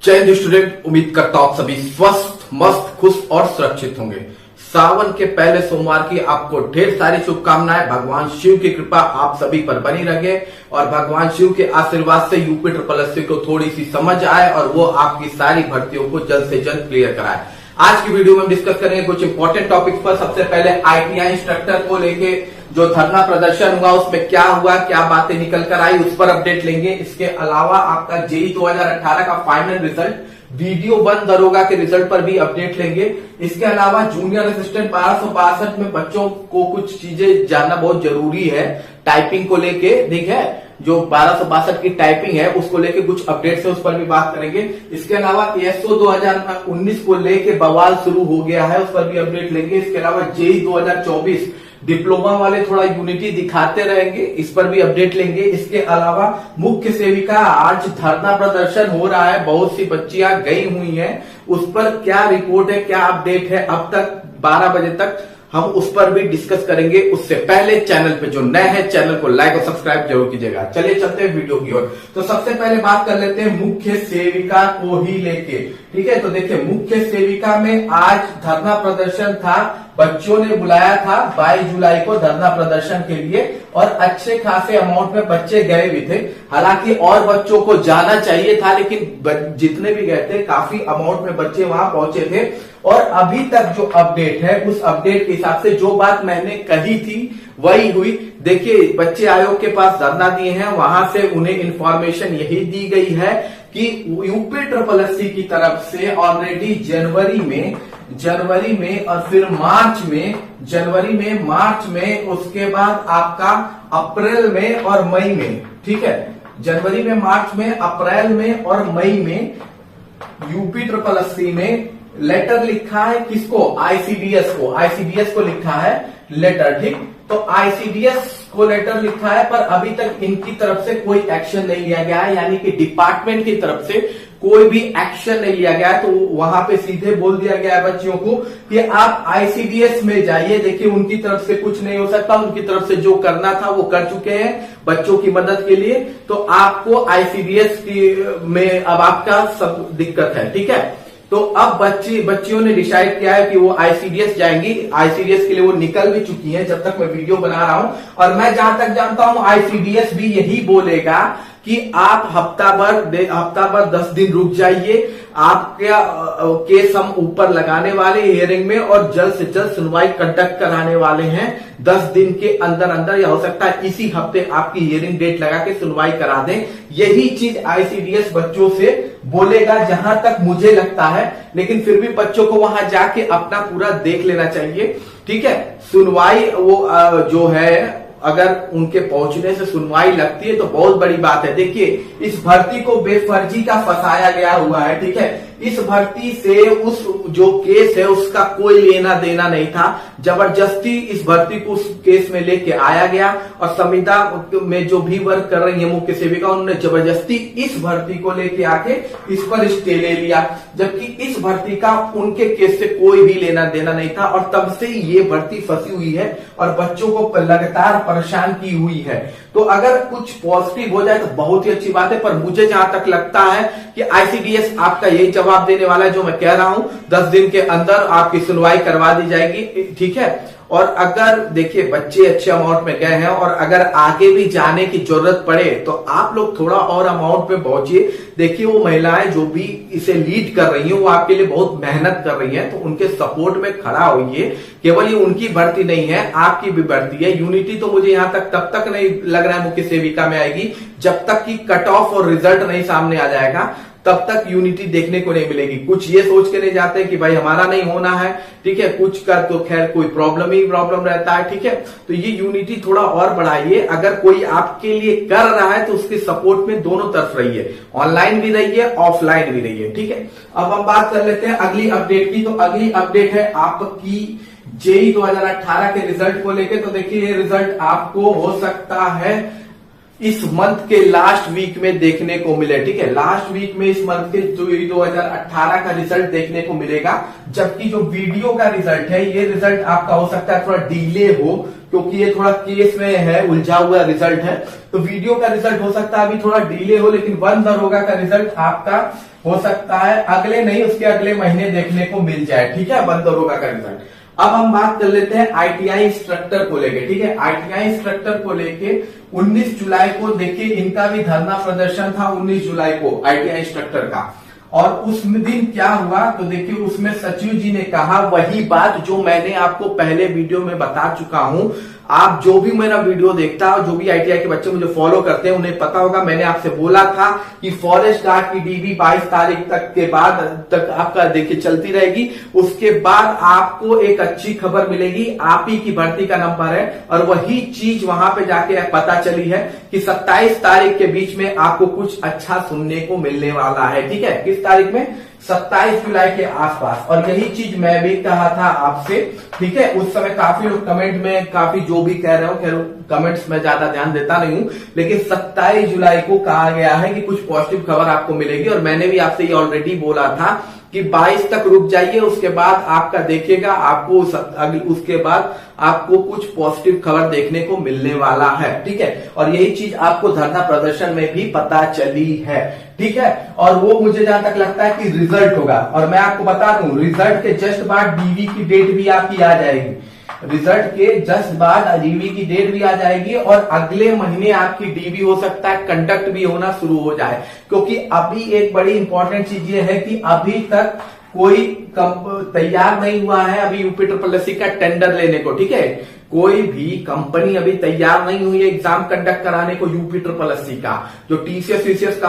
जय हिंद स्टूडेंट, उम्मीद करता हूं आप सभी स्वस्थ, मस्त, खुश और सुरक्षित होंगे। सावन के पहले सोमवार की आपको ढेर सारी शुभकामनाएं। भगवान शिव की कृपा आप सभी पर बनी रहे और भगवान शिव के आशीर्वाद से यूपी SSC को थोड़ी सी समझ आए और वो आपकी सारी भर्तियों को जल्द से जल्द क्लियर कराए। आज की वीडियो में हम डिस्कस करेंगे कुछ इंपॉर्टेंट टॉपिक्स पर। सबसे पहले ITI इंस्ट्रक्टर को लेके जो धरना प्रदर्शन हुआ उसमें क्या हुआ, क्या बातें निकल कर आई, उस पर अपडेट लेंगे। इसके अलावा आपका JEE 2018 का फाइनल रिजल्ट, वीडियो 1 दरोगा के रिजल्ट पर भी अपडेट लेंगे। इसके अलावा जूनियर असिस्टेंट 1262 में बच्चों को कुछ चीजें जानना बहुत जरूरी है। टाइपिंग को लेके ठीक है, जो 1262 की टाइपिंग है उसको लेके कुछ अपडेट्स है, उस पर भी बात करेंगे। इसके अलावा ASO 2019 को लेके बवाल शुरू हो गया है, उस पर भी अपडेट लेंगे। इसके अलावा JEE 2024 डिप्लोमा वाले थोड़ा यूनिटी दिखाते रहेंगे, इस पर भी अपडेट लेंगे। इसके अलावा मुख्य सेविका आज धरना प्रदर्शन हो रहा है, बहुत सी बच्चियां गई हुई हैं, उस पर क्या रिपोर्ट है, क्या अपडेट है, अब तक 12 बजे तक हम उस पर भी डिस्कस करेंगे। उससे पहले चैनल पे जो नए हैं चैनल को लाइक और सब्सक्राइब जरूर कीजिएगा। चलिए चलते हैं वीडियो की ओर। तो सबसे पहले बात कर लेते हैं मुख्य सेविका को ही लेके, ठीक है। तो देखिए मुख्य सेविका में आज धरना प्रदर्शन था, बच्चों ने बुलाया था 22 जुलाई को धरना प्रदर्शन के लिए और अच्छे खासे अमाउंट में बच्चे गए भी थे। हालांकि और बच्चों को जाना चाहिए था, लेकिन जितने भी गए थे काफी अमाउंट में बच्चे वहां पहुंचे थे। और अभी तक जो अपडेट है उस अपडेट के हिसाब से जो बात मैंने कही थी वही हुई। देखिए बच्चे आयोग के पास धरना दिए हैं, वहां से उन्हें इंफॉर्मेशन यही दी गई है कि यूपी SSC की तरफ से ऑलरेडी जनवरी में और फिर मार्च में उसके बाद आपका अप्रैल में और मई में, ठीक है, जनवरी में, मार्च में, अप्रैल में और मई में यूपी SSC ने लेटर लिखा है। किसको? ICDS को लिखा है लेटर, ठीक। तो ICDS को लेटर लिखा है, पर अभी तक इनकी तरफ से कोई एक्शन नहीं लिया गया है, यानी कि डिपार्टमेंट की तरफ से कोई भी एक्शन नहीं लिया गया है। तो वहां पे सीधे बोल दिया गया है बच्चियों को कि आप ICDS में जाइए। देखिए उनकी तरफ से कुछ नहीं हो सकता, उनकी तरफ से जो करना था वो कर चुके हैं बच्चों की मदद के लिए। तो आपको ICDS में अब आपका सब दिक्कत है, ठीक है। तो अब बच्चियों ने डिसाइड किया है कि वो ICDS जाएंगी। ICDS के लिए वो निकल भी चुकी हैं जब तक मैं वीडियो बना रहा हूं। और मैं जहां तक जानता हूं ICDS भी यही बोलेगा कि आप हफ्ता भर 10 दिन रुक जाइए, आपका केस हम ऊपर लगाने वाले हियरिंग में और जल्द से जल्द सुनवाई कंडक्ट कराने वाले हैं। 10 दिन के अंदर या हो सकता है इसी हफ्ते आपकी हियरिंग डेट लगा के सुनवाई करा दें। यही चीज ICDS बच्चों से बोलेगा जहां तक मुझे लगता है, लेकिन फिर भी बच्चों को वहां जाके अपना पूरा देख लेना चाहिए, ठीक है। सुनवाई वो जो है, अगर उनके पहुंचने से सुनवाई लगती है तो बहुत बड़ी बात है। देखिए इस भर्ती को बेफर्जी का फंसाया गया हुआ है, ठीक है। इस भर्ती से उस जो केस है उसका कोई लेना देना नहीं था, जबरदस्ती इस भर्ती को उस केस में लेके आया गया। और संविदा में जो भी वर्क कर रही है मुख्य सेविका, उन्होंने जबरदस्ती इस भर्ती को लेके आके इस पर स्टे ले लिया, जबकि इस भर्ती का उनके केस से कोई भी लेना देना नहीं था। और तब से ये भर्ती फंसी हुई है और बच्चों को लगातार परेशान की हुई है। तो अगर कुछ पॉजिटिव हो जाए तो बहुत ही अच्छी बात है, पर मुझे जहां तक लगता है कि ICDS आपका यही जवाब देने वाला है जो मैं कह रहा हूं, 10 दिन के अंदर आपकी सुनवाई करवा दी जाएगी, ठीक है। और अगर देखिए बच्चे अच्छे अमाउंट में गए हैं और अगर आगे भी जाने की जरूरत पड़े तो आप लोग थोड़ा और अमाउंट पे पहुंचिए। देखिए वो महिलाएं जो भी इसे लीड कर रही हैं वो आपके लिए बहुत मेहनत कर रही हैं, तो उनके सपोर्ट में खड़ा होइए। केवल ये उनकी भर्ती नहीं है, आपकी भी भर्ती है। यूनिटी तो मुझे यहां तक तब नहीं लग रहा है मुख्य सेविका में आएगी जब तक कि कट ऑफ और रिजल्ट नहीं सामने आ जाएगा, तब तक यूनिटी देखने को नहीं मिलेगी। कुछ ये सोच के नहीं जाते कि भाई हमारा नहीं होना है, ठीक है, कुछ का तो खैर कोई प्रॉब्लम रहता है, ठीक है। तो ये यूनिटी थोड़ा और बढ़ाइए। अगर कोई आपके लिए कर रहा है तो उसके सपोर्ट में दोनों तरफ रहिए, ऑनलाइन भी रहिए, ऑफलाइन भी रहिए, ठीक है। अब हम बात कर लेते हैं अगली अपडेट की। तो अगली अपडेट है आपकी JEE 2018 के रिजल्ट को लेकर। तो देखिए ये रिजल्ट आपको हो सकता है इस मंथ के लास्ट वीक में देखने को मिले। ठीक है, लास्ट वीक में इस मंथ के 2018 का रिजल्ट देखने को मिलेगा। जबकि जो वीडियो का रिजल्ट है, ये रिजल्ट आपका हो सकता है थोड़ा डिले हो, क्योंकि ये थोड़ा केस में है, उलझा हुआ रिजल्ट है। तो वीडियो का रिजल्ट हो सकता है अभी थोड़ा डिले हो, लेकिन वन दरोगा का रिजल्ट आपका हो सकता है अगले नहीं, उसके अगले महीने देखने को मिल जाए। ठीक है, वन दरोगा का रिजल्ट। अब हम बात कर लेते हैं आईटीआई इंस्ट्रक्टर को लेके। ठीक है, आईटीआई इंस्ट्रक्टर को लेके 19 जुलाई को देखिए इनका भी धरना प्रदर्शन था, 19 जुलाई को आईटीआई इंस्ट्रक्टर का। और उस दिन क्या हुआ तो देखिए उसमें सचिव जी ने कहा वही बात जो मैंने आपको पहले वीडियो में बता चुका हूं। आप जो भी मेरा वीडियो देखता हो, जो भी आईटीआई के बच्चे मुझे फॉलो करते हैं, उन्हें पता होगा मैंने आपसे बोला था कि फॉरेस्ट गार्ड की डीबी 22 तारीख तक के बाद तक आपका देखिए चलती रहेगी। उसके बाद आपको एक अच्छी खबर मिलेगी, आप ही की भर्ती का नंबर है। और वही चीज वहां पे जाके पता चली है कि 27 तारीख के बीच में आपको कुछ अच्छा सुनने को मिलने वाला है। ठीक है, किस तारीख में? 27 जुलाई के आसपास। और यही चीज मैं भी कहा था आपसे। ठीक है, उस समय काफी लोग कमेंट में काफी जो भी कह रहे हो, खैर कमेंट्स में ज्यादा ध्यान देता नहीं हूं, लेकिन 27 जुलाई को कहा गया है कि कुछ पॉजिटिव खबर आपको मिलेगी। और मैंने भी आपसे ये ऑलरेडी बोला था कि 22 तक रुक जाइए, उसके बाद आपका देखिएगा आपको उसके बाद आपको कुछ पॉजिटिव खबर देखने को मिलने वाला है। ठीक है, और यही चीज आपको धरना प्रदर्शन में भी पता चली है। ठीक है, और वो मुझे जहां तक लगता है कि रिजल्ट होगा। और मैं आपको बता दूं, रिजल्ट के जस्ट बाद डीवी की डेट भी आपकी आ जाएगी। रिजल्ट के जस्ट बाद डीवी की डेट भी आ जाएगी और अगले महीने आपकी डीवी हो सकता है कंडक्ट भी होना शुरू हो जाए। क्योंकि अभी एक बड़ी इंपॉर्टेंट चीज ये है कि अभी तक कोई तैयार नहीं हुआ है अभी यूपी ट्रिपल एससी का टेंडर लेने को। ठीक है, कोई भी कंपनी अभी तैयार नहीं हुई है एग्जाम कंडक्ट कराने को यूपी ट्रिपल एससी का। जो टीसीएस का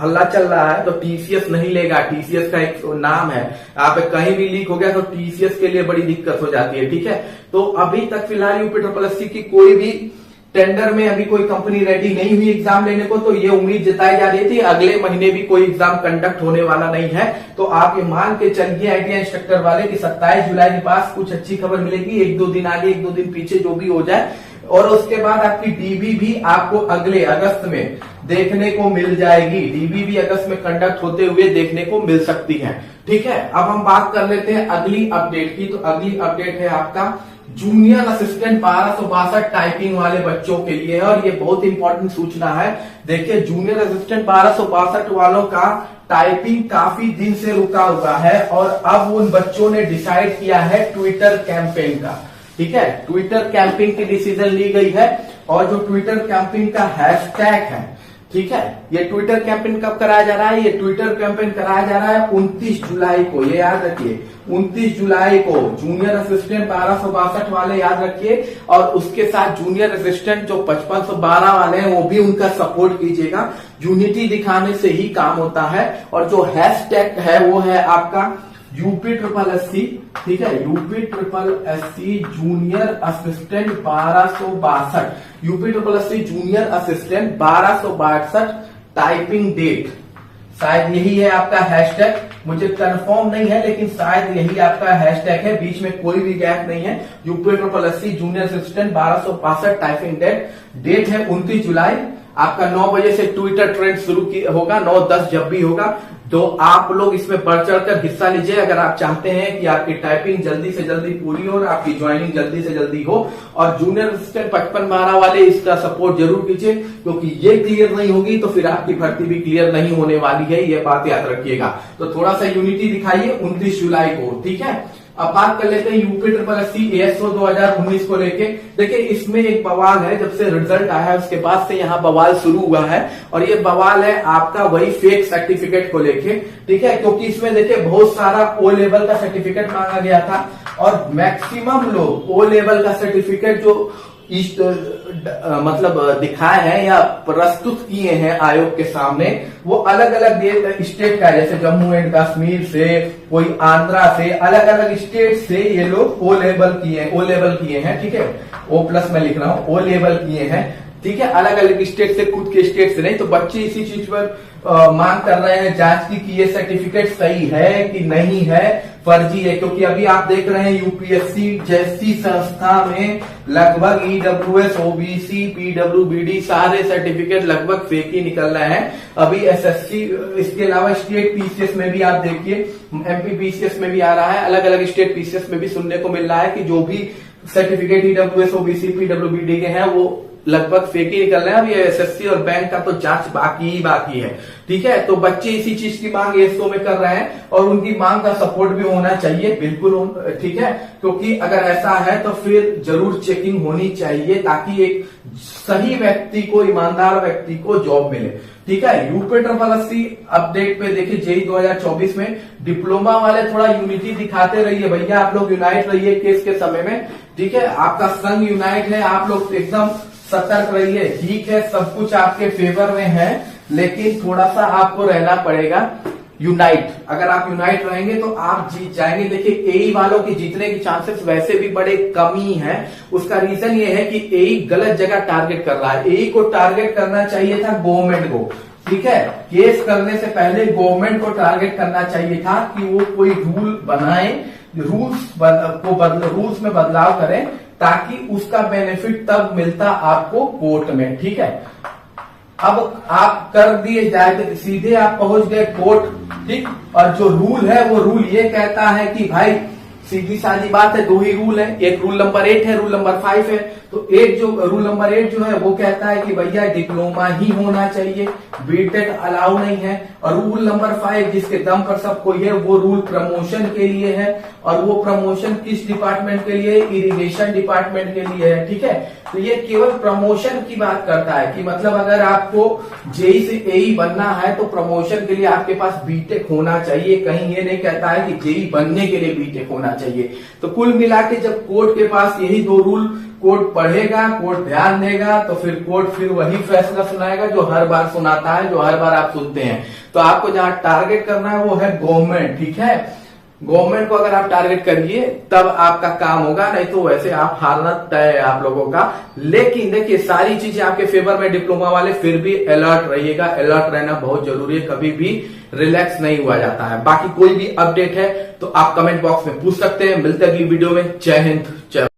हल्ला चल रहा है, तो टीसीएस नहीं लेगा। टीसीएस का एक नाम है, आप कहीं भी लीक हो गया तो टीसीएस के लिए बड़ी दिक्कत हो जाती है। ठीक है, तो अभी तक फिलहाल यूपी ट्रिपल एससी की कोई भी टेंडर में अभी कोई कंपनी रेडी नहीं हुई एग्जाम लेने को। तो ये उम्मीद जताई जा रही थी अगले महीने भी कोई एग्जाम कंडक्ट होने वाला नहीं है। तो आप ये मान के चलिए आईटीआई इंस्ट्रक्टर वाले कि 27 जुलाई के पास कुछ अच्छी खबर मिलेगी, 1-2 दिन आगे 1-2 दिन पीछे जो भी हो जाए। और उसके बाद आपकी डीबी भी आपको अगले अगस्त में देखने को मिल जाएगी। डीबी भी अगस्त में कंडक्ट होते हुए देखने को मिल सकती है। ठीक है, अब हम बात कर लेते हैं अगली अपडेट की। तो अगली अपडेट है आपका जूनियर असिस्टेंट 1262 टाइपिंग वाले बच्चों के लिए। और ये बहुत इंपॉर्टेंट सूचना है। देखिए, जूनियर असिस्टेंट 1262 वालों का टाइपिंग काफी दिन से रुका हुआ है और अब उन बच्चों ने डिसाइड किया है ट्विटर कैंपेन का। ठीक है, ट्विटर कैंपेन की डिसीजन ली गई है। और जो ट्विटर कैंपेन का हैशटैग है, ठीक है, ये ट्विटर कैंपेन कब कराया जा रहा है? ये ट्विटर कैंपेन कराया जा रहा है 29 जुलाई को। ये याद रखिए, 29 जुलाई को जूनियर असिस्टेंट 1262 वाले याद रखिए। और उसके साथ जूनियर असिस्टेंट जो 5512 वाले हैं वो भी उनका सपोर्ट कीजिएगा। यूनिटी दिखाने से ही काम होता है। और जो हैशटैग है वो है आपका यूपी ट्रिपल एससी। ठीक है, UP triple SC junior assistant 1262, UP triple SC junior assistant 1262 typing date. शायद यही है आपका हैशटैग, मुझे कंफर्म नहीं है लेकिन शायद यही आपका हैशटैग है। बीच में कोई भी गैप नहीं है। UP triple SC junior assistant 1262 typing date है 29 जुलाई। आपका 9 बजे से ट्विटर ट्रेंड शुरू होगा, 9-10 जब भी होगा। तो आप लोग इसमें बढ़ चढ़कर हिस्सा लीजिए अगर आप चाहते हैं कि आपकी टाइपिंग जल्दी से जल्दी पूरी हो और आपकी ज्वाइनिंग जल्दी से जल्दी हो। और जूनियर असिस्टेंट 5512 वाले इसका सपोर्ट जरूर कीजिए, क्योंकि ये क्लियर नहीं होगी तो फिर आपकी भर्ती भी क्लियर नहीं होने वाली है, ये बात याद रखिएगा। तो थोड़ा सा यूनिटी दिखाइए 29 जुलाई को। ठीक है, अब बात कर लेते हैं यूपी ट्रिपल एससी एएसओ 2019 को लेके। देखिए, इसमें एक बवाल है, जब से रिजल्ट आया है उसके बाद से यहाँ बवाल शुरू हुआ है। और ये बवाल है आपका वही फेक सर्टिफिकेट को लेके। ठीक है, क्योंकि इसमें देखिए बहुत सारा ओ लेवल का सर्टिफिकेट मांगा गया था और मैक्सिमम लोग ओ लेवल का सर्टिफिकेट जो मतलब दिखाए हैं या प्रस्तुत किए हैं आयोग के सामने, वो अलग अलग स्टेट का है। जैसे जम्मू एंड कश्मीर से, कोई आंध्रा से, अलग अलग स्टेट से ये लोग ओ लेवल किए हैं। ठीक है, O+ में लिख रहा हूं, O लेवल किए हैं। ठीक है, अलग अलग स्टेट से, खुद के स्टेट से नहीं। तो बच्चे इसी चीज पर मांग कर रहे हैं जांच की कि ये सर्टिफिकेट सही है कि नहीं है, फर्जी है। क्योंकि अभी आप देख रहे हैं यूपीएससी जैसी संस्था में लगभग ईडब्ल्यूएस, ओबीसी, पीडब्ल्यूबीडी सारे सर्टिफिकेट लगभग फेक ही निकल रहे हैं। अभी एसएससी, इसके अलावा स्टेट पीसीएस में भी आप देखिए, एमपी पीसीएस में भी आ रहा है, अलग अलग स्टेट पीसीएस में भी सुनने को मिल रहा है कि जो भी सर्टिफिकेट ईडब्ल्यूएस, ओबीसी, पीडब्ल्यूबीडी के हैं वो लगभग फेक ही निकल रहे हैं। अभी एसएससी और बैंक का तो जांच बाकी ही बाकी है। ठीक है, तो बच्चे इसी चीज की मांग एसओ में कर रहे हैं और उनकी मांग का सपोर्ट भी होना चाहिए, बिल्कुल। ठीक है, क्योंकि अगर ऐसा है तो फिर जरूर चेकिंग होनी चाहिए ताकि एक सही व्यक्ति को, ईमानदार व्यक्ति को जॉब मिले। ठीक है, यूपीएससी अपडेट पे देखिए, जेई 2024 में डिप्लोमा वाले थोड़ा यूनिटी दिखाते रहिए भैया, आप लोग यूनाइट रहिए केस के समय में। ठीक है, आपका संघ यूनाइट है, आप लोग एकदम सतर्क रहिए। ठीक है, सब कुछ आपके फेवर में है, लेकिन थोड़ा सा आपको रहना पड़ेगा यूनाइट। अगर आप यूनाइट रहेंगे तो आप जीत जाएंगे। देखिए, एई वालों की जीतने की चांसेस वैसे भी बड़े कम ही हैं। उसका रीजन ये है कि एई गलत जगह टारगेट कर रहा है। एई को टारगेट करना चाहिए था गवर्नमेंट को। ठीक है, केस करने से पहले गवर्नमेंट को टारगेट करना चाहिए था कि वो कोई रूल बनाए, रूल्स में बदलाव करें ताकि उसका बेनिफिट तब मिलता आपको कोर्ट में। ठीक है, अब आप कर दिए जाए, सीधे आप पहुंच गए कोर्ट। ठीक, और जो रूल है वो रूल ये कहता है कि भाई सीधी सादी बात है, दो ही रूल है, एक रूल नंबर 8 है, रूल नंबर 5 है। तो रूल नंबर 8 जो है वो कहता है कि भैया डिप्लोमा ही होना चाहिए, बीटेक अलाउ नहीं है। और रूल नंबर 5 जिसके दम पर सब कोई है, वो रूल प्रमोशन के लिए है। और वो प्रमोशन किस डिपार्टमेंट के लिए? इरिगेशन डिपार्टमेंट के लिए है। ठीक है, तो ये केवल प्रमोशन की बात करता है कि मतलब अगर आपको जेई से एई बनना है तो प्रमोशन के लिए आपके पास बीटेक होना चाहिए। कहीं ये नहीं कहता है कि जेई बनने के लिए बीटेक होना चाहिए। तो कुल मिला के जब कोर्ट के पास यही दो रूल कोर्ट पढ़ेगा, कोर्ट ध्यान देगा, तो फिर कोर्ट फिर वही फैसला सुनाएगा जो हर बार सुनाता है, जो हर बार आप सुनते हैं। तो आपको जहां टारगेट करना है वो है गवर्नमेंट। ठीक है, गवर्नमेंट को अगर आप टारगेट करिए तब आपका काम होगा, नहीं तो वैसे आप हारना तय है आप लोगों का। लेकिन देखिए, सारी चीजें आपके फेवर में डिप्लोमा वाले, फिर भी अलर्ट रहिएगा। अलर्ट रहना बहुत जरूरी है, कभी भी रिलैक्स नहीं हुआ जाता है। बाकी कोई भी अपडेट है तो आप कमेंट बॉक्स में पूछ सकते हैं। मिलते हैं अगली वीडियो में। जय हिंद, जय